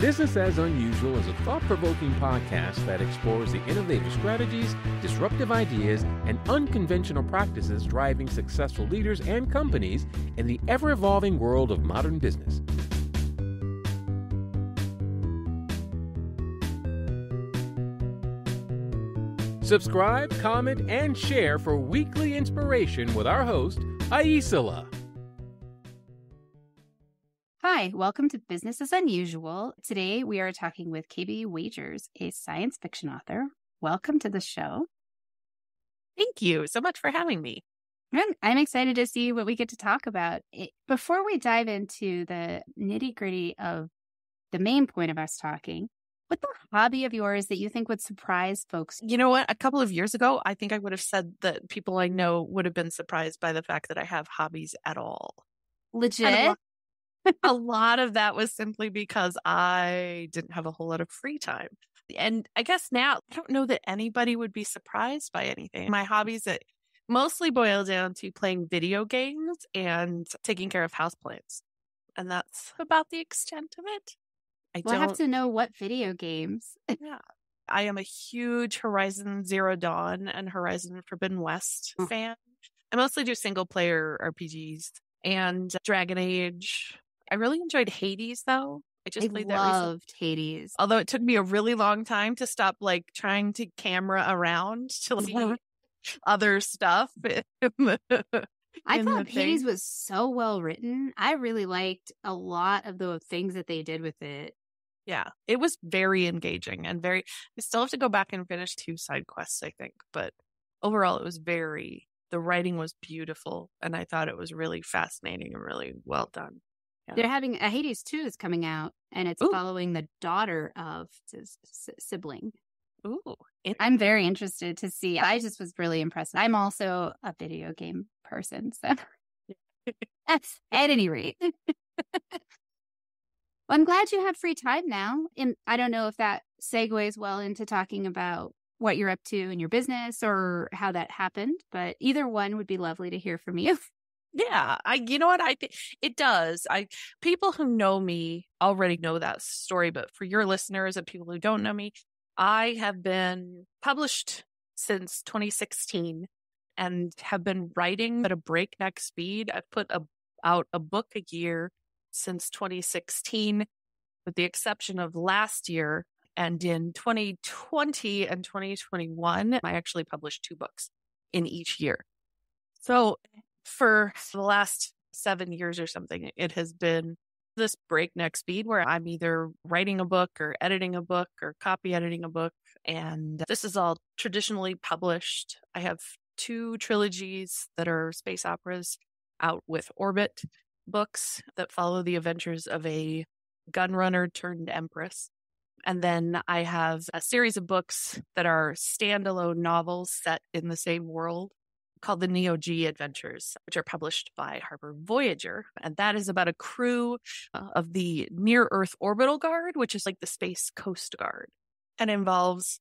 Business as Unusual is a thought-provoking podcast that explores the innovative strategies, disruptive ideas, and unconventional practices driving successful leaders and companies in the ever-evolving world of modern business. Subscribe, comment, and share for weekly inspiration with our host, Aisala. Hi, welcome to Business as Unusual. Today we are talking with KB Wagers, a science fiction author. Welcome to the show. Thank you so much for having me. I'm excited to see what we get to talk about. Before we dive into the nitty-gritty of the main point of us talking, what's a hobby of yours that you think would surprise folks? You know what? A couple of years ago, I think I would have said that people I know would have been surprised by the fact that I have hobbies at all. Legit? A lot of that was simply because I didn't have a whole lot of free time. And I guess now, I don't know that anybody would be surprised by anything. My hobbies that mostly boil down to playing video games and taking care of houseplants. And that's about the extent of it. We'll have to know what video games. Yeah. I am a huge Horizon Zero Dawn and Horizon Forbidden West fan. I mostly do single player RPGs and Dragon Age. I really enjoyed Hades, though. I played that recently. Loved Hades. Although it took me a really long time to stop trying to camera around to see other stuff. I thought Hades was so well written. I really liked a lot of the things that they did with it. Yeah, it was very engaging and I still have to go back and finish 2 side quests, I think. But overall, it was the writing was beautiful. And I thought it was really fascinating and really well done. Yeah. They're having a Hades 2 is coming out, and it's following the daughter of his sibling. Ooh. I'm very interested to see. I just was really impressed. I'm also a video game person, so at any rate. Well, I'm glad you have free time now. And I don't know if that segues well into talking about what you're up to in your business or how that happened, but either one would be lovely to hear from you. Yeah, you know what? I think it does. People who know me already know that story, but for your listeners and people who don't know me, I have been published since 2016 and have been writing at a breakneck speed. I've put out a book a year since 2016, with the exception of last year. And in 2020 and 2021, I actually published 2 books in each year. So for the last 7 years or something, it has been this breakneck speed where I'm either writing a book or editing a book or copy editing a book. And this is all traditionally published. I have 2 trilogies that are space operas out with Orbit books that follow the adventures of a gunrunner turned empress. And then I have a series of books that are standalone novels set in the same world, called the NeoG Adventures, which are published by Harper Voyager. And that is about a crew of the near-Earth orbital guard, which is like the Space Coast Guard, and involves,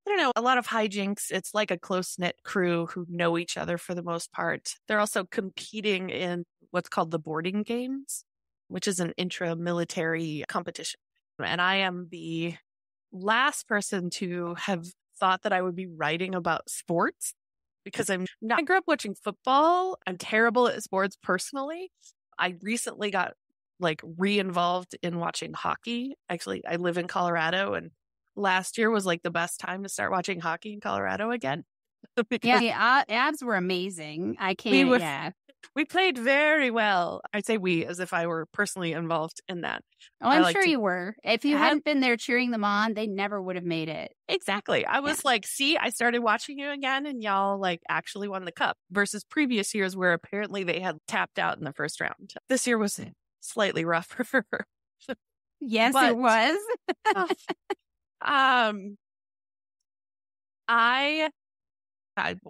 a lot of hijinks. It's like a close-knit crew who know each other for the most part. They're also competing in what's called the boarding games, which is an intramilitary competition. And I am the last person to have thought that I would be writing about sports, because I grew up watching football. I'm terrible at sports personally. I recently got re-involved in watching hockey. Actually, I live in Colorado, and last year was the best time to start watching hockey in Colorado again. Yeah, the abs were amazing. I can't, We played very well. I'd say we, as if I were personally involved in that. Oh, I'm sure you were. If you hadn't been there cheering them on, they never would have made it. Exactly. I was see, I started watching you again, and y'all actually won the cup, versus previous years where apparently they had tapped out in the first round. This year was slightly rougher. Yes, it was.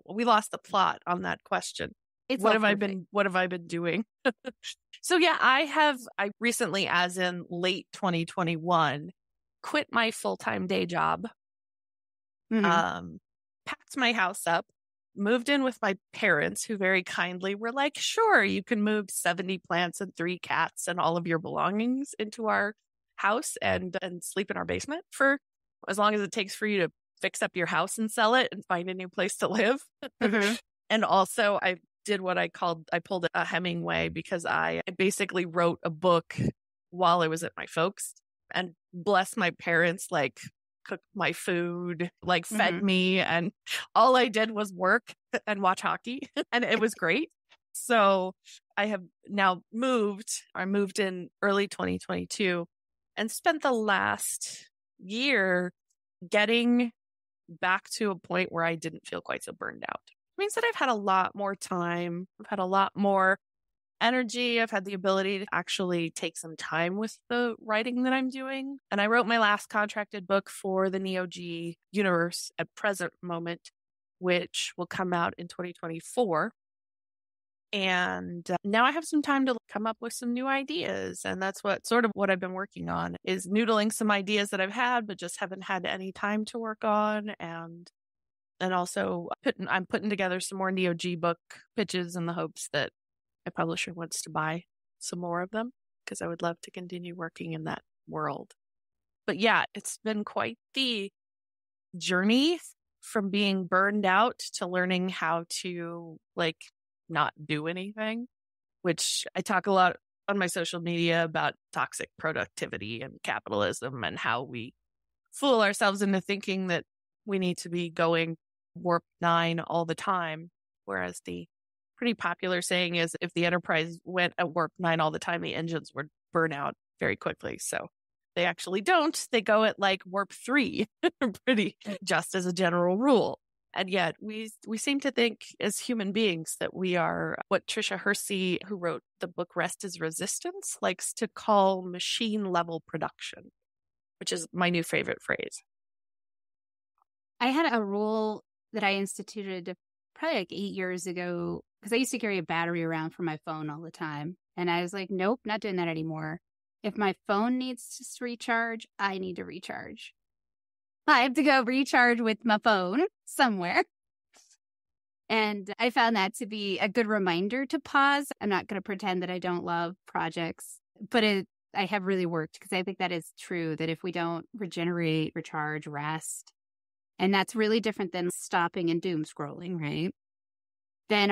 We lost the plot on that question. What have I been doing? So yeah, I recently, as in late 2021, quit my full-time day job, packed my house up, moved in with my parents, who very kindly were like, sure, you can move 70 plants and 3 cats and all of your belongings into our house and sleep in our basement for as long as it takes for you to fix up your house and sell it and find a new place to live. Mm-hmm. And also I did what I pulled a Hemingway, because I basically wrote a book while I was at my folks, and bless my parents, like cooked my food, like fed me. And all I did was work and watch hockey and it was great. So I have now I moved in early 2022 and spent the last year getting back to a point where I didn't feel quite so burned out. It means that I've had a lot more time. I've had a lot more energy. I've had the ability to actually take some time with the writing that I'm doing. And I wrote my last contracted book for the NeoG universe at present moment, which will come out in 2024. And now I have some time to come up with some new ideas. And that's what I've been working on, is noodling some ideas that I've had, but just haven't had any time to work on. And also I'm putting together some more NeoG book pitches in the hopes that a publisher wants to buy some more of them, because I would love to continue working in that world. But yeah, it's been quite the journey from being burned out to learning how to not do anything, which I talk a lot on my social media about toxic productivity and capitalism and how we fool ourselves into thinking that we need to be going warp 9 all the time. Whereas the pretty popular saying is, if the Enterprise went at warp 9 all the time, the engines would burn out very quickly. So they actually don't. They go at warp 3, pretty just as a general rule. And yet we seem to think as human beings that we are what Tricia Hersey, who wrote the book Rest is Resistance, likes to call machine level production, which is my new favorite phrase. I had a rule that I instituted probably 8 years ago, because I used to carry a battery around for my phone all the time. And I was like, nope, not doing that anymore. If my phone needs to recharge, I need to recharge. I have to go recharge with my phone somewhere. And I found that to be a good reminder to pause. I'm not going to pretend that I don't love projects, but I have really worked, because I think that is true, that if we don't regenerate, recharge, rest, and that's really different than stopping and doom scrolling, right? Then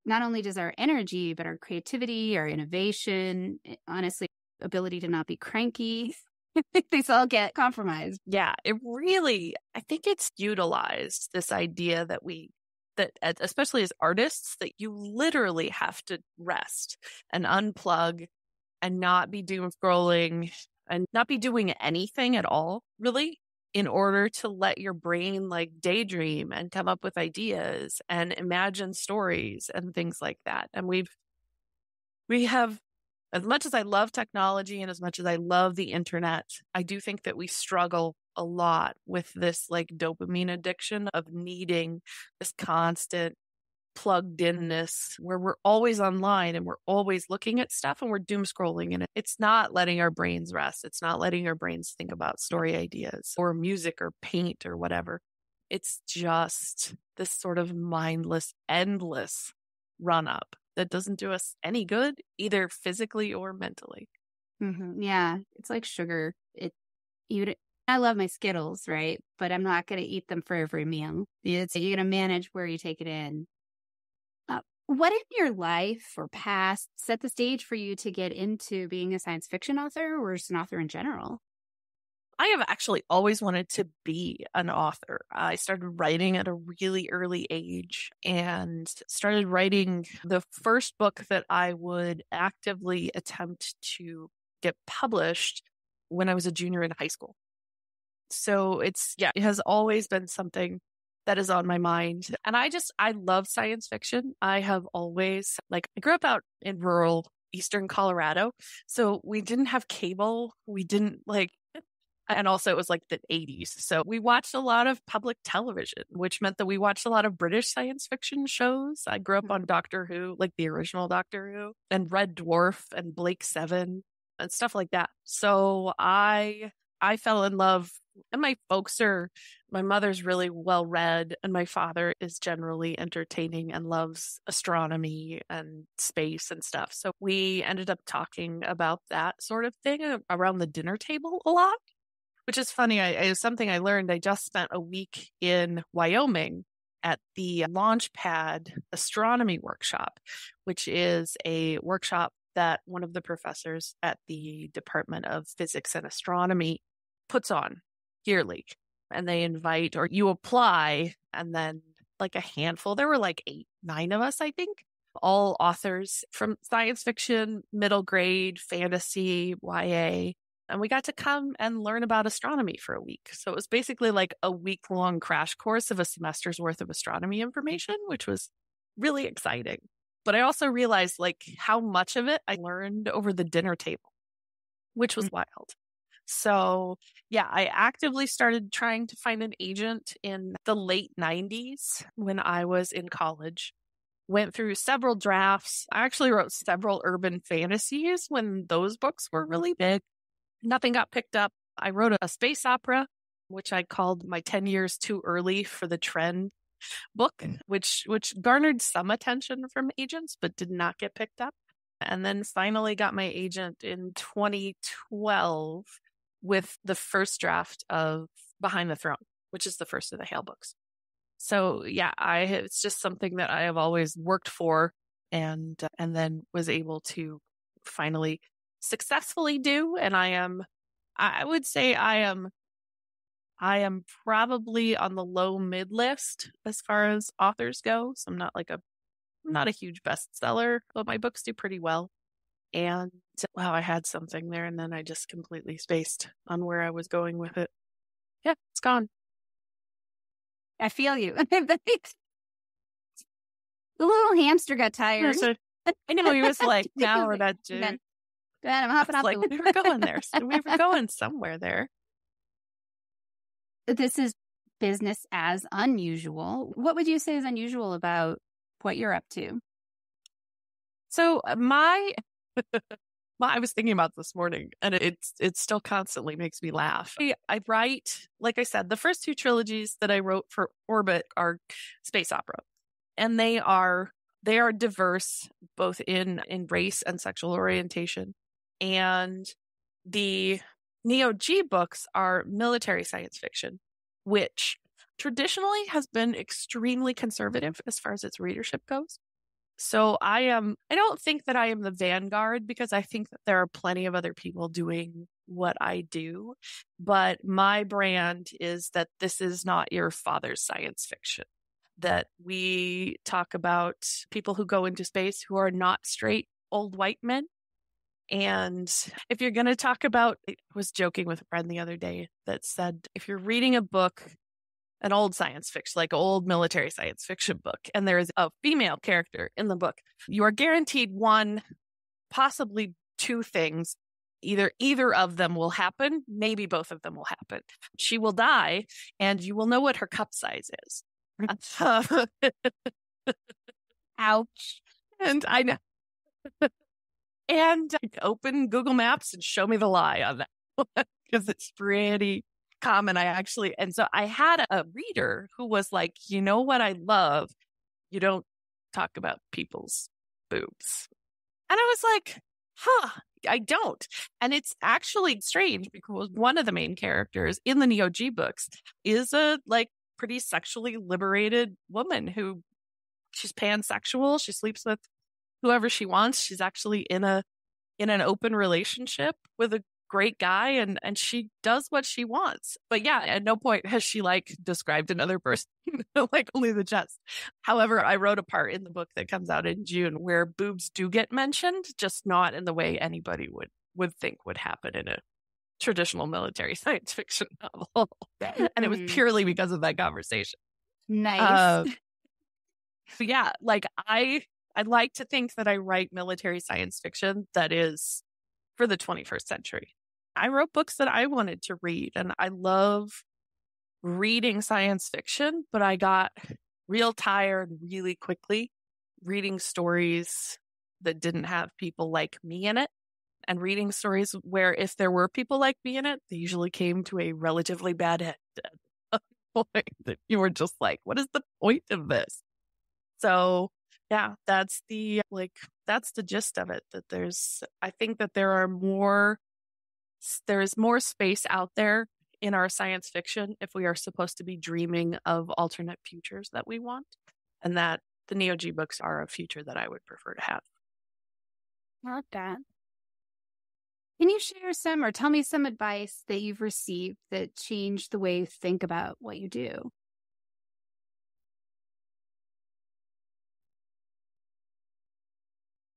not only does our energy, but our creativity, our innovation, honestly, ability to not be cranky, these all get compromised. Yeah, I think it's utilized, this idea that especially as artists, that you literally have to rest and unplug and not be doom scrolling and not be doing anything at all, really, in order to let your brain daydream and come up with ideas and imagine stories and things like that. And we have, as much as I love technology and as much as I love the internet, I do think that we struggle a lot with this dopamine addiction of needing this constant plugged inness where we're always online and we're always looking at stuff and we're doom scrolling, and it's not letting our brains rest. It's not letting our brains think about story ideas or music or paint or whatever. It's just this sort of mindless, endless run up that doesn't do us any good, either physically or mentally. Mm-hmm. Yeah, it's like sugar. I love my Skittles, right? But I'm not going to eat them for every meal. You're going to manage where you take it in. What in your life or past set the stage for you to get into being a science fiction author, or just an author in general? I have actually always wanted to be an author. I started writing at a really early age and started writing the first book that I would actively attempt to get published when I was a junior in high school. So it has always been something that is on my mind. And I love science fiction. I have always, I grew up out in rural eastern Colorado. So we didn't have cable. We didn't and also it was the 80s. So we watched a lot of public television, which meant that we watched a lot of British science fiction shows. I grew up on Doctor Who, the original Doctor Who, and Red Dwarf and Blake 7 and stuff like that. So I I fell in love, and my mother's really well read, and my father is generally entertaining and loves astronomy and space and stuff. So we ended up talking about that sort of thing around the dinner table a lot, which is funny. It's something I learned. I just spent a week in Wyoming at the Launchpad Astronomy Workshop, which is a workshop that one of the professors at the Department of Physics and Astronomy puts on yearly. And they invite, or you apply, and then like a handful, there were like 8, 9 of us, I think, all authors from science fiction, middle grade, fantasy, YA. And we got to come and learn about astronomy for a week. So it was basically like a week-long crash course of a semester's worth of astronomy information, which was really exciting. But I also realized like how much of it I learned over the dinner table, which was wild. So yeah, I actively started trying to find an agent in the late 90s when I was in college. Went through several drafts. I actually wrote several urban fantasies when those books were really big. Nothing got picked up. I wrote a space opera, which I called my 10 years too early for the trend book, which garnered some attention from agents, but did not get picked up. And then finally got my agent in 2012 with the first draft of Behind the Throne, which is the first of the Hale books. So yeah, it's just something that I have always worked for, and then was able to finally successfully do. And I would say I am probably on the low mid list as far as authors go. So I'm not a huge bestseller, but my books do pretty well. And wow, I had something there and then I just completely spaced on where I was going with it. Yeah, it's gone. I feel you. The little hamster got tired. I know, he was like, now we're not doing. Go ahead, I'm hopping off. Like, we were going there. So we were going somewhere there. This is business as unusual. What would you say is unusual about what you're up to? So I was thinking about this morning, and it still constantly makes me laugh. I write, like I said, the first 2 trilogies that I wrote for Orbit are space opera, and they are diverse both in race and sexual orientation. And the NeoG books are military science fiction, which traditionally has been extremely conservative as far as its readership goes. So I don't think that I am the vanguard, because I think that there are plenty of other people doing what I do. But my brand is that this is not your father's science fiction, that we talk about people who go into space who are not straight old white men. And if you're going to talk about, I was joking with a friend the other day that said, if you're reading a book, an old science fiction, like old military science fiction book, and there is a female character in the book, you are guaranteed 1, possibly 2 things. Either of them will happen. Maybe both of them will happen. She will die, and you will know what her cup size is. Ouch. And I know. And I open Google Maps and show me the lie on that, because it's pretty common. And so I had a reader who was like, you know what I love? You don't talk about people's boobs. And I was like, I don't. And it's actually strange, because one of the main characters in the NeoG books is a pretty sexually liberated woman who, she's pansexual. She sleeps with whoever she wants. She's actually in an open relationship with a great guy, and she does what she wants. But yeah, at no point has she described another person, only the chest. However, I wrote a part in the book that comes out in June where boobs do get mentioned, just not in the way anybody would think would happen in a traditional military science fiction novel. And it was purely because of that conversation. Nice. Yeah, I'd like to think that I write military science fiction that is for the 21st century. I wrote books that I wanted to read, and I love reading science fiction, but I got real tired really quickly reading stories that didn't have people like me in it. and reading stories where if there were people like me in it, they usually came to a relatively bad end at a point that you were just like, what is the point of this? So yeah, that's the gist of it, that I think that there is more space out there in our science fiction if we are supposed to be dreaming of alternate futures that we want, and that the NeoG books are a future that I would prefer to have. I love that. Can you share some or tell me some advice that you've received that changed the way you think about what you do?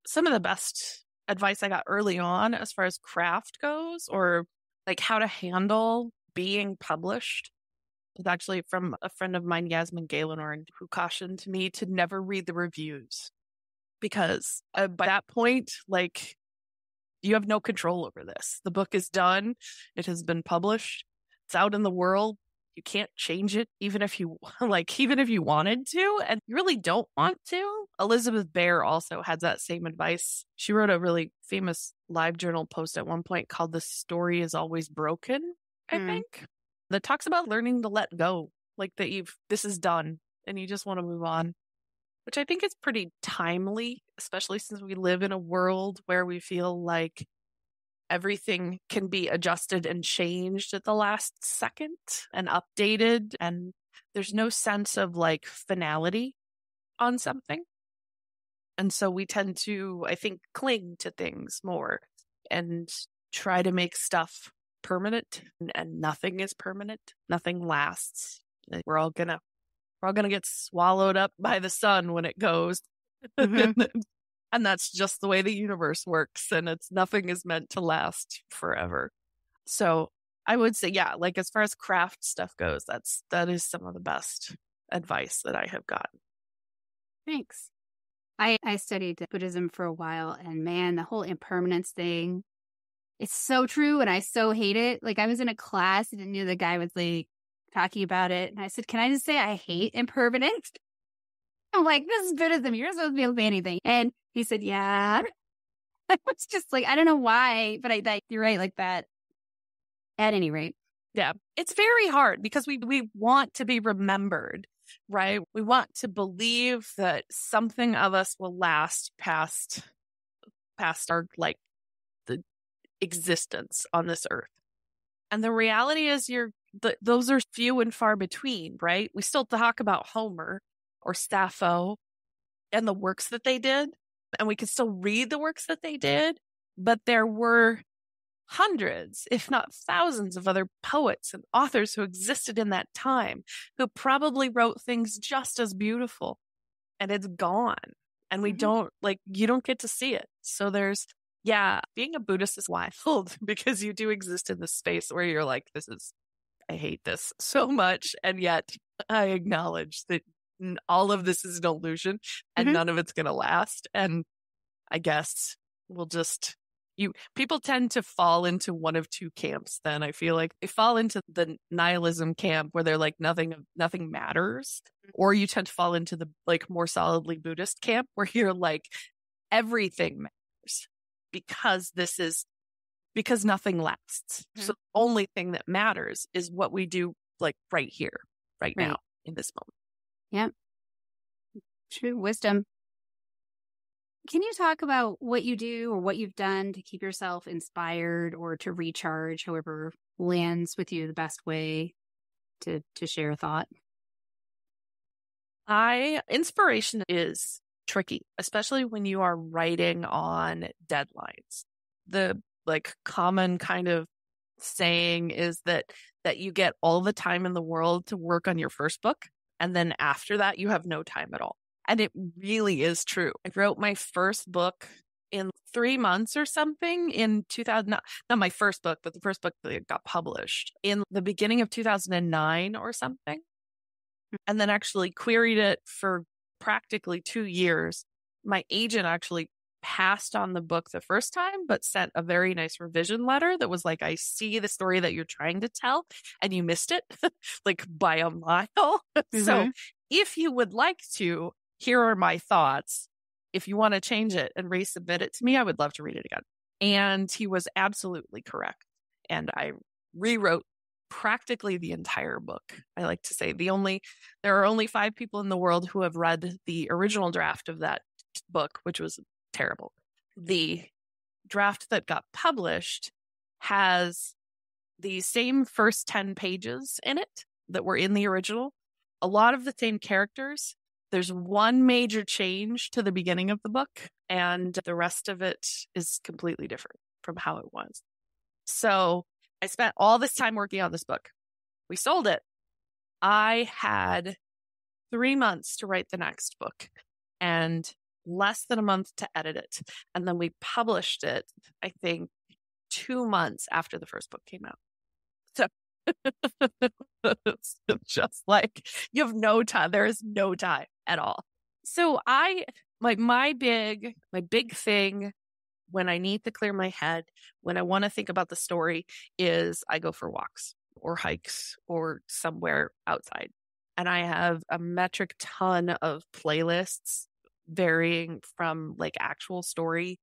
Some of the best advice I got early on as far as craft goes, or like how to handle being published, was actually from a friend of mine, Yasmin Gaylor, who cautioned me to never read the reviews, because by that point, like, you have no control over this. The book is done. It has been published. It's out in the world. You can't change it, even if you wanted to, and you really don't want to. Elizabeth Bear also had that same advice. She wrote a really famous LiveJournal post at one point called "The Story is Always Broken," I think, that talks about learning to let go, like that this is done and you just want to move on, which I think is pretty timely, especially since we live in a world where we feel like everything can be adjusted and changed at the last second and updated, and there's no sense of like finality on something. And so we tend to, I think, cling to things more and try to make stuff permanent, and nothing is permanent. Nothing lasts. We're all gonna get swallowed up by the sun when it goes. And that's just the way the universe works, and nothing is meant to last forever. So I would say, yeah, like as far as craft stuff goes, that is some of the best advice that I have gotten. Thanks. I studied Buddhism for a while, and man, the whole impermanence thing, it's so true, and I so hate it. Like, I was in a class and I knew the guy was like talking about it, and I said, "Can I just say I hate impermanence?" I'm like, "This is Buddhism. You're not supposed to be able to say anything." And he said, "Yeah." I was just like, I don't know why, but you're right, like that. At any rate. Yeah, it's very hard because we want to be remembered, right? We want to believe that something of us will last past our, like, the existence on this earth. And the reality is those are few and far between, right? We still talk about Homer or Sappho and the works that they did, and we can still read the works that they did, but there were hundreds, if not thousands, of other poets and authors who existed in that time who probably wrote things just as beautiful, and it's gone. And we don't, like, you don't get to see it. So being a Buddhist is wild because you do exist in this space where you're like, I hate this so much. And yet I acknowledge that all of this is an illusion and none of it's going to last. And I guess people tend to fall into one of two camps. Then I feel like they fall into the nihilism camp where they're like, nothing matters. Or you tend to fall into the, like, more solidly Buddhist camp where you're like, everything matters because nothing lasts. So the only thing that matters is what we do, like, right here, right now, in this moment. Yep. True wisdom. Can you talk about what you do or what you've done to keep yourself inspired or to recharge, however lands with you the best way to share a thought? Inspiration is tricky, especially when you are writing on deadlines. The, like, common kind of saying is that you get all the time in the world to work on your first book, and then after that you have no time at all. And it really is true. I wrote my first book in 3 months or something in 2000, not my first book, but the first book that got published in the beginning of 2009 or something. And then actually queried it for practically 2 years. My agent actually passed on the book the first time, but sent a very nice revision letter that was like, I see the story that you're trying to tell and you missed it like by a mile. So if you would like to, here are my thoughts. If you want to change it and resubmit it to me, I would love to read it again. And he was absolutely correct. And I rewrote practically the entire book. I like to say there are only 5 people in the world who have read the original draft of that book, which was terrible. The draft that got published has the same first 10 pages in it that were in the original. A lot of the same characters. There's one major change to the beginning of the book, and the rest of it is completely different from how it was. So I spent all this time working on this book. We sold it. I had 3 months to write the next book and less than a month to edit it. And then we published it, I think, 2 months after the first book came out. So it's just like you have no time. There is no time at all. So my big thing when I need to clear my head, when I want to think about the story, is I go for walks or hikes or somewhere outside. And I have a metric ton of playlists varying from like actual story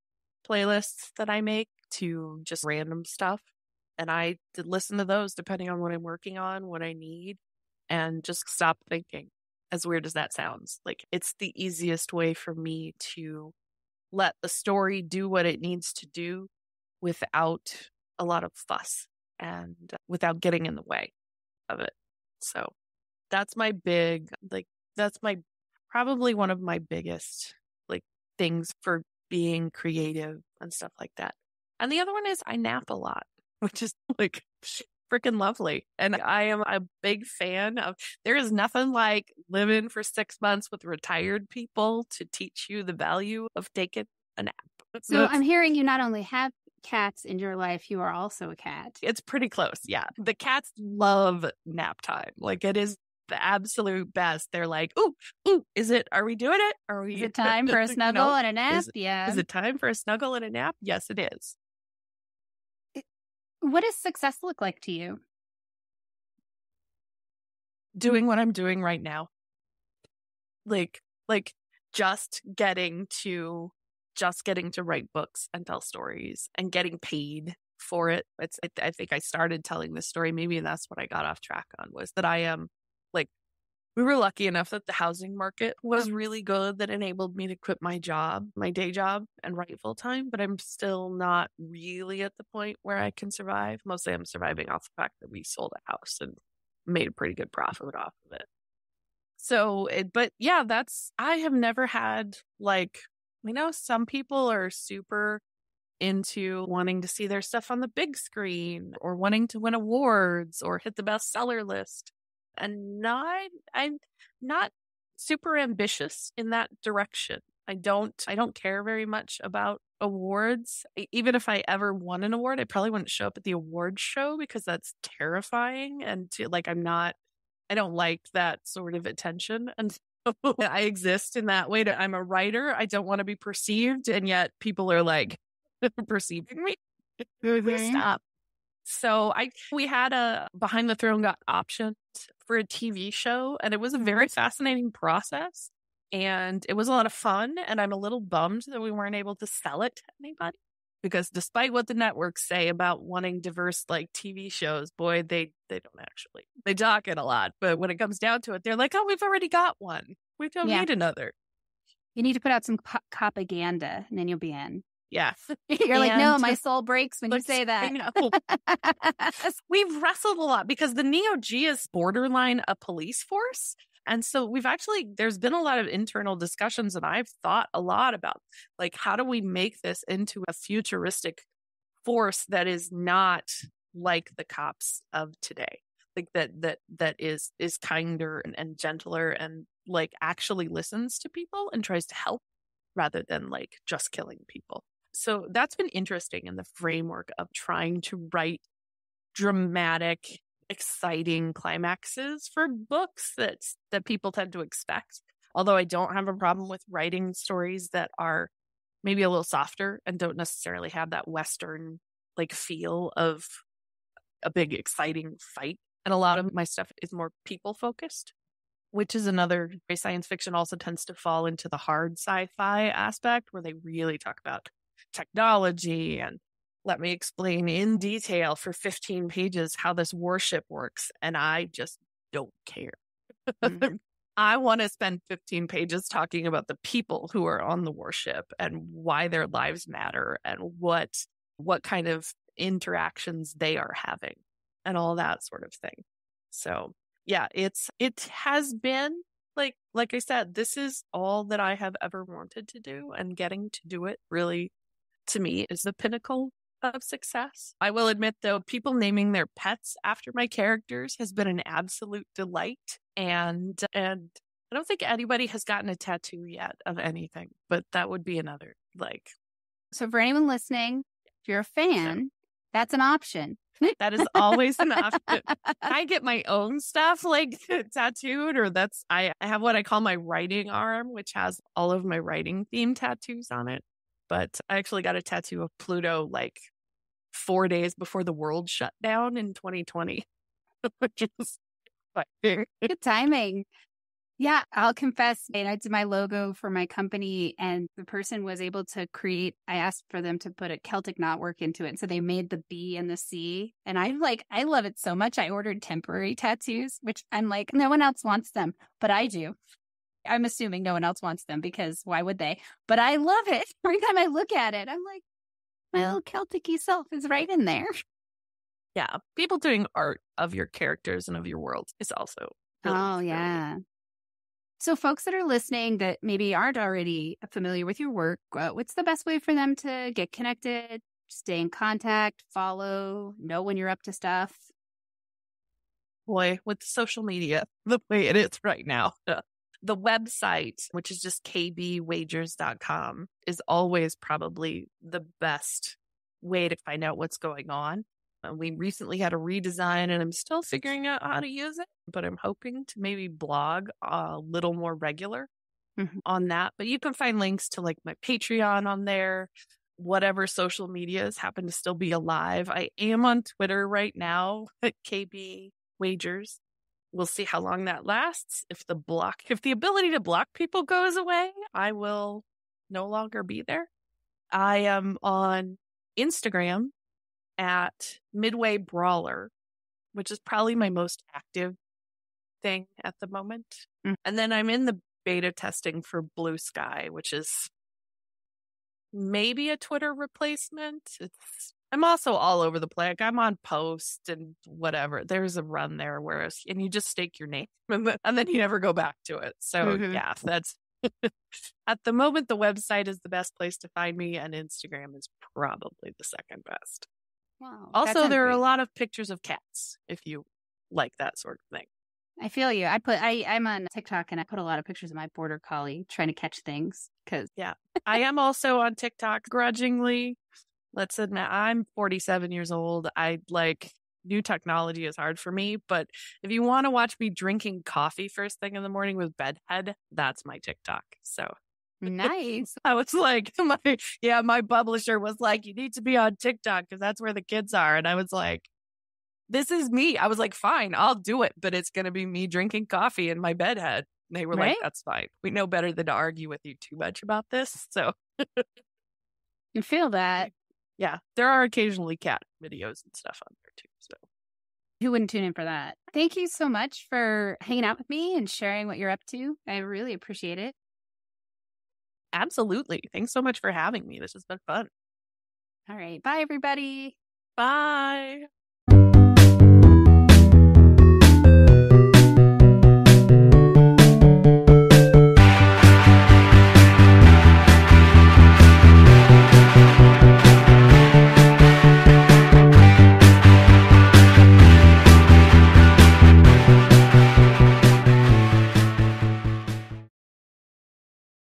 playlists that I make to just random stuff. And I did listen to those depending on what I'm working on, what I need, and just stop thinking. As weird as that sounds, like it's the easiest way for me to let the story do what it needs to do without a lot of fuss and without getting in the way of it. So that's probably one of my biggest like things for being creative and stuff like that. And the other one is I nap a lot, which is like freaking lovely. And I am a big fan of, there is nothing like living for 6 months with retired people to teach you the value of taking a nap. So I'm hearing you not only have cats in your life, you are also a cat. It's pretty close. Yeah. The cats love nap time. Like it is the absolute best. They're like, ooh, are we doing it? Is it time for a snuggle and a nap? Yeah. Is it time for a snuggle and a nap? Yes, it is. What does success look like to you? Doing what I'm doing right now. Like just getting to write books and tell stories and getting paid for it. I think I started telling this story, maybe that's what I got off track on, was that I am we were lucky enough that the housing market was really good that enabled me to quit my day job and write full time, but I'm still not really at the point where I can survive. Mostly I'm surviving off the fact that we sold a house and made a pretty good profit off of it. So, I have never had some people are super into wanting to see their stuff on the big screen or wanting to win awards or hit the bestseller list. And I'm not super ambitious in that direction. I don't care very much about awards. Even if I ever won an award, I probably wouldn't show up at the award show because that's terrifying. And I don't like that sort of attention. And so I exist in that way. I'm a writer. I don't want to be perceived. And yet people are like perceiving me. Stop. So we had a Behind the Throne got optioned for a TV show, and it was a very fascinating process, and it was a lot of fun. And I'm a little bummed that we weren't able to sell it to anybody, because despite what the networks say about wanting diverse TV shows, boy, they don't actually. They talk it a lot, but when it comes down to it, they're like, oh, we've already got one. We don't need another. You need to put out some propaganda, and then you'll be in. Yeah. You're like, no, my soul breaks when you say that. I know. We've wrestled a lot because the NeoG is borderline a police force. And so there's been a lot of internal discussions, and I've thought a lot about how do we make this into a futuristic force that is not like the cops of today, that is kinder and gentler and actually listens to people and tries to help rather than just killing people. So that's been interesting in the framework of trying to write dramatic, exciting climaxes for books that people tend to expect. Although I don't have a problem with writing stories that are maybe a little softer and don't necessarily have that Western feel of a big, exciting fight. And a lot of my stuff is more people focused, which is another science fiction also tends to fall into the hard sci-fi aspect where they really talk about technology and let me explain in detail for 15 pages how this warship works. And I just don't care. Mm-hmm. I want to spend 15 pages talking about the people who are on the warship and why their lives matter and what kind of interactions they are having and all that sort of thing. So yeah, it has been like I said, this is all that I have ever wanted to do, and getting to do it really, to me, is the pinnacle of success. I will admit, though, people naming their pets after my characters has been an absolute delight. And I don't think anybody has gotten a tattoo yet of anything, but that would be another, like. So for anyone listening, if you're a fan, that's an option. That is always an option. I get my own stuff like tattooed, or I have what I call my writing arm, which has all of my writing themed tattoos on it. But I actually got a tattoo of Pluto like 4 days before the world shut down in 2020, which is good timing. Yeah, I'll confess, I did my logo for my company, and the person was able to I asked for them to put a Celtic knotwork into it. So they made the B and the C. And I love it so much. I ordered temporary tattoos, which I'm like, no one else wants them, but I do. I'm assuming no one else wants them because why would they? But I love it. Every time I look at it, I'm like, my little Celtic-y self is right in there. Yeah. People doing art of your characters and of your world is also really yeah. So folks that are listening that maybe aren't already familiar with your work, what's the best way for them to get connected, stay in contact, follow, know when you're up to stuff? Boy, with social media, the way it is right now, the website, which is just kbwagers.com, is always probably the best way to find out what's going on. We recently had a redesign, and I'm still figuring out how to use it, but I'm hoping to maybe blog a little more regular on that. But you can find links to like my Patreon on there, whatever social medias happen to still be alive. I am on Twitter right now at KB Wagers. We'll see how long that lasts. If the ability to block people goes away, I will no longer be there. I am on Instagram at Midway Brawler, which is probably my most active thing at the moment. And then I'm in the beta testing for Blue Sky, which is maybe a Twitter replacement. I'm also all over the place. Like, I'm on Post and whatever. There's a run there and you just stake your name and then you never go back to it. So yeah, that's at the moment, the website is the best place to find me, and Instagram is probably the second best. Wow. Also, there are a lot of pictures of cats if you like that sort of thing. I feel you. I'm on TikTok, and I put a lot of pictures of my border collie trying to catch things. Yeah, I am also on TikTok grudgingly. Let's admit, I'm 47 years old. New technology is hard for me, but if you want to watch me drinking coffee first thing in the morning with bedhead, that's my TikTok. So nice. I was like, my publisher was like, you need to be on TikTok because that's where the kids are. And I was like, this is me. I was like, fine, I'll do it, but it's going to be me drinking coffee in my bedhead. And they were like, that's fine. We know better than to argue with you too much about this. So you feel that. Yeah, there are occasionally cat videos and stuff on there too. So who wouldn't tune in for that? Thank you so much for hanging out with me and sharing what you're up to. I really appreciate it. Absolutely. Thanks so much for having me. This has been fun. All right. Bye, everybody. Bye.